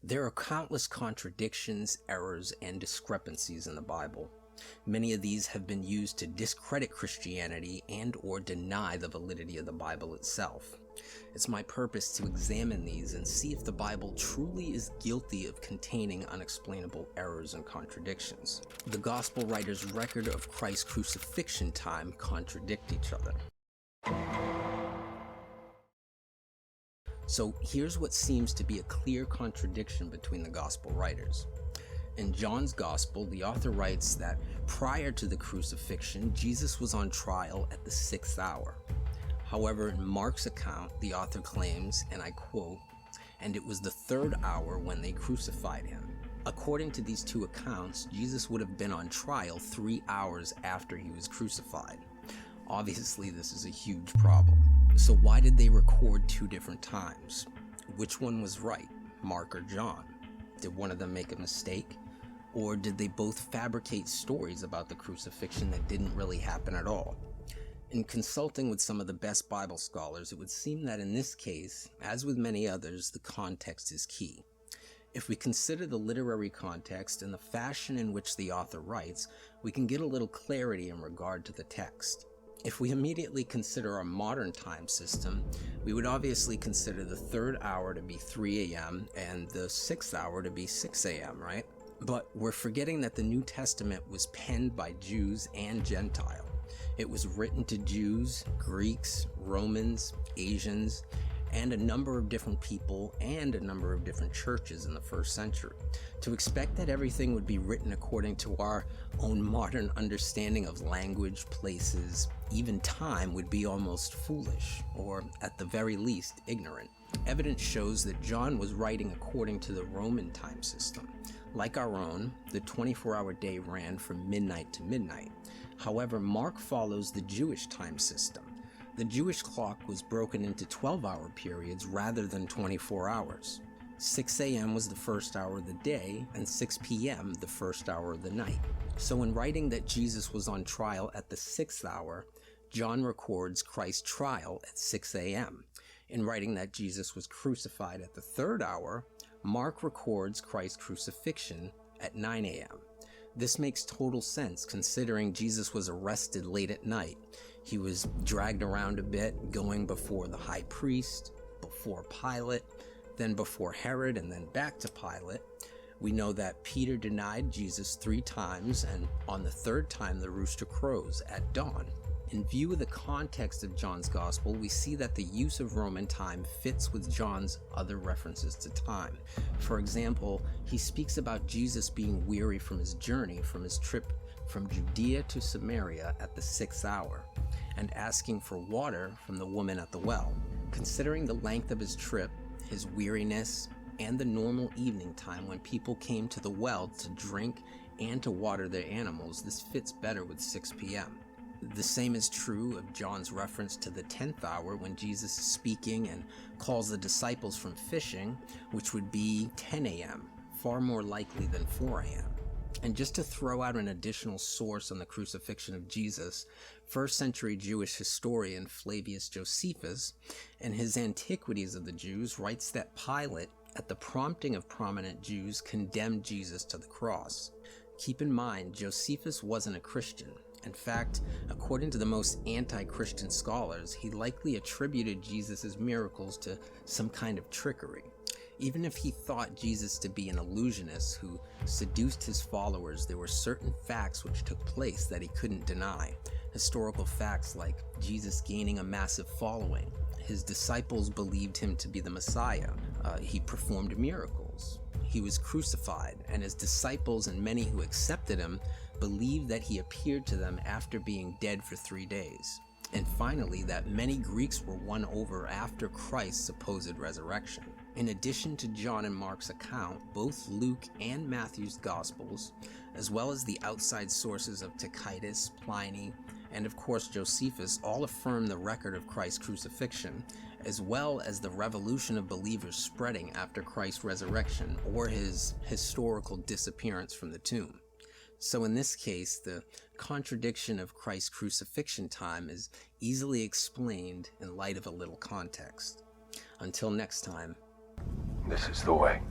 There are countless contradictions, errors, and discrepancies in the Bible. Many of these have been used to discredit Christianity and/or deny the validity of the Bible itself. It's my purpose to examine these and see if the Bible truly is guilty of containing unexplainable errors and contradictions. The Gospel writers' record of Christ's crucifixion time contradict each other. So here's what seems to be a clear contradiction between the Gospel writers. In John's Gospel, the author writes that prior to the crucifixion, Jesus was on trial at the 6th hour. However, in Mark's account, the author claims, and I quote, "And it was the 3rd hour when they crucified him." According to these two accounts, Jesus would have been on trial 3 hours after he was crucified. Obviously, this is a huge problem. So why did they record two different times? Which one was right, Mark or John? Did one of them make a mistake? Or did they both fabricate stories about the crucifixion that didn't really happen at all? In consulting with some of the best Bible scholars, it would seem that in this case, as with many others, the context is key. If we consider the literary context and the fashion in which the author writes, we can get a little clarity in regard to the text. If we immediately consider our modern time system, we would obviously consider the 3rd hour to be 3 a.m. and the 6th hour to be 6 a.m., right? But we're forgetting that the New Testament was penned by Jews and Gentiles. It was written to Jews, Greeks, Romans, Asians, and a number of different people and a number of different churches in the 1st century. To expect that everything would be written according to our own modern understanding of language, places, even time would be almost foolish, or at the very least, ignorant. Evidence shows that John was writing according to the Roman time system. Like our own, the 24-hour day ran from midnight to midnight. However, Mark follows the Jewish time system. The Jewish clock was broken into 12-hour periods rather than 24 hours. 6 a.m. was the 1st hour of the day, and 6 p.m. the 1st hour of the night. So in writing that Jesus was on trial at the 6th hour, John records Christ's trial at 6 a.m. In writing that Jesus was crucified at the 3rd hour, Mark records Christ's crucifixion at 9 a.m. This makes total sense considering Jesus was arrested late at night. He was dragged around a bit, going before the high priest, before Pilate, then before Herod, and then back to Pilate. We know that Peter denied Jesus 3 times, and on the 3rd time the rooster crows at dawn. In view of the context of John's Gospel, we see that the use of Roman time fits with John's other references to time. For example, he speaks about Jesus being weary from his journey, from his trip from Judea to Samaria at the 6th hour, and asking for water from the woman at the well. Considering the length of his trip, his weariness, and the normal evening time when people came to the well to drink and to water their animals, this fits better with 6 p.m. The same is true of John's reference to the 10th hour when Jesus is speaking and calls the disciples from fishing, which would be 10 a.m., far more likely than 4 a.m. And just to throw out an additional source on the crucifixion of Jesus, 1st century Jewish historian Flavius Josephus, in his Antiquities of the Jews, writes that Pilate, at the prompting of prominent Jews, condemned Jesus to the cross. Keep in mind, Josephus wasn't a Christian. In fact, according to the most anti-Christian scholars, he likely attributed Jesus' miracles to some kind of trickery. Even if he thought Jesus to be an illusionist who seduced his followers, there were certain facts which took place that he couldn't deny. Historical facts like Jesus gaining a massive following, his disciples believed him to be the Messiah, he performed miracles, he was crucified, and his disciples and many who accepted him believed that he appeared to them after being dead for 3 days. And finally, that many Greeks were won over after Christ's supposed resurrection. In addition to John and Mark's account, both Luke and Matthew's Gospels, as well as the outside sources of Tacitus, Pliny, and of course Josephus, all affirm the record of Christ's crucifixion, as well as the revolution of believers spreading after Christ's resurrection or his historical disappearance from the tomb. So in this case, the contradiction of Christ's crucifixion time is easily explained in light of a little context. Until next time. This is the way.